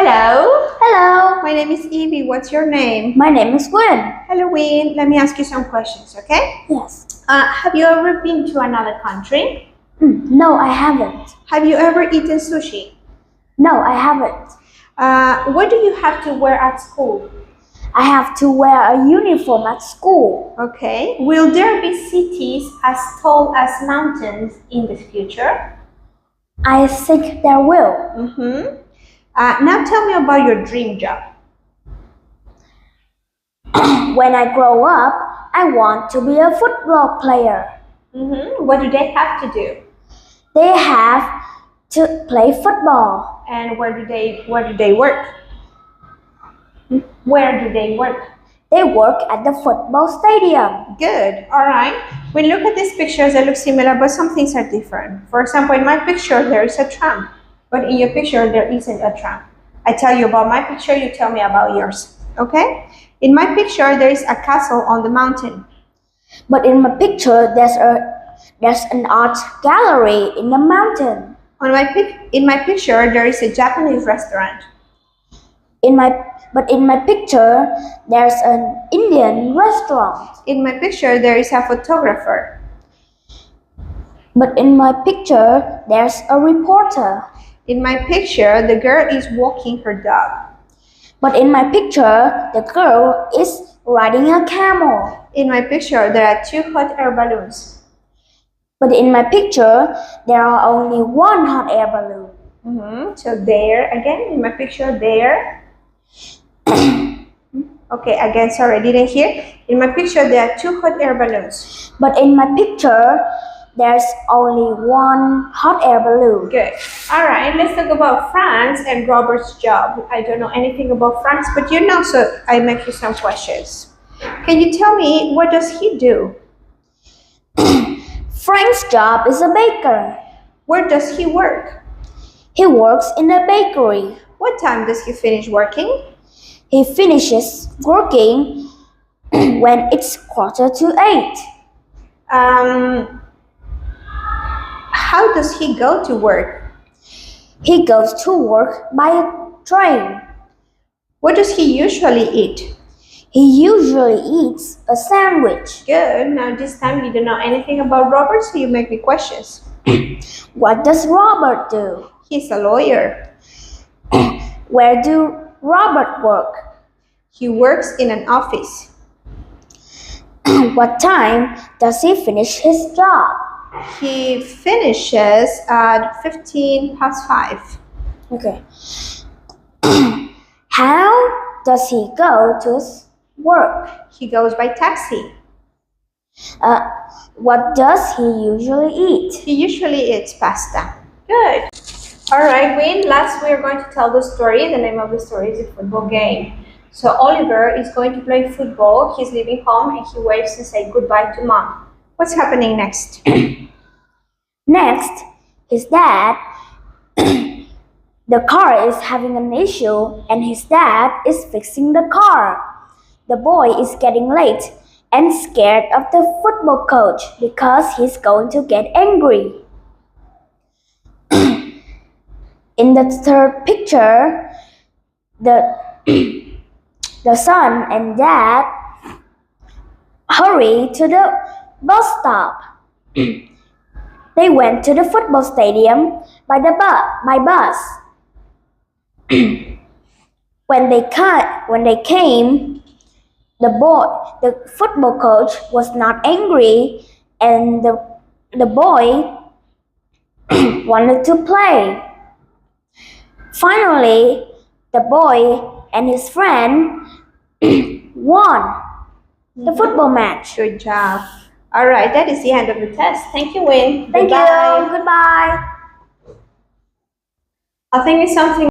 Hello. Hello. My name is Evie. What's your name? My name is Gwen. Hello, Win. Let me ask you some questions, okay? Yes. Have you ever been to another country? No, I haven't. Have you ever eaten sushi? No, I haven't. What do you have to wear at school? I have to wear a uniform at school. Okay. Will there be cities as tall as mountains in the future? I think there will. Now tell me about your dream job. When I grow up, I want to be a football player. What do they have to do? They have to play football. And where do they work? Where do they work? They work at the football stadium. Good. All right. When you look at these pictures, they look similar, but some things are different. For example, in my picture, there is a tram, but in your picture, there isn't a tram. I tell you about my picture, you tell me about yours. Okay? In my picture, there is a castle on the mountain. But in my picture, there's an art gallery in the mountain. In my picture, there is a Japanese restaurant. But in my picture, there's an Indian restaurant. In my picture, there is a photographer. But in my picture, there's a reporter. In my picture, the girl is walking her dog. But in my picture, the girl is riding a camel. In my picture, there are 2 hot air balloons. But in my picture, there are only 1 hot air balloon. So there, again, in my picture, there. Okay, again, sorry, I didn't hear. In my picture, there are 2 hot air balloons. But in my picture, there's only 1 hot air balloon. Good. All right, let's talk about France and Robert's job. I don't know anything about France, but you know, so I make you some questions. Can you tell me, what does he do? Frank's job is a baker. Where does he work? He works in a bakery. What time does he finish working? He finishes working when it's 7:45. How does he go to work? He goes to work by a train. What does he usually eat? He usually eats a sandwich. Good. Now this time you don't know anything about Robert, so you make me questions. What does Robert do? He's a lawyer. Where do Robert work? He works in an office. What time does he finish his job? He finishes at 5:15. Okay. How does he go to his work? He goes by taxi. What does he usually eat? He usually eats pasta. Good. All right, Wayne, last we are going to tell the story. The name of the story is a football game. So Oliver is going to play football. He's leaving home and he waves to say goodbye to Mom. What's happening next? Next, his dad, the car is having an issue and his dad is fixing the car. The boy is getting late and scared of the football coach because he's going to get angry. In the third picture, the son and dad hurry to the bus stop. They went to the football stadium by bus. When they came, the football coach was not angry, and the boy wanted to play. Finally, the boy and his friend won the football match. Good job. All right, that is the end of the test. Thank you, Wayne. Thank you. Goodbye. I think it's something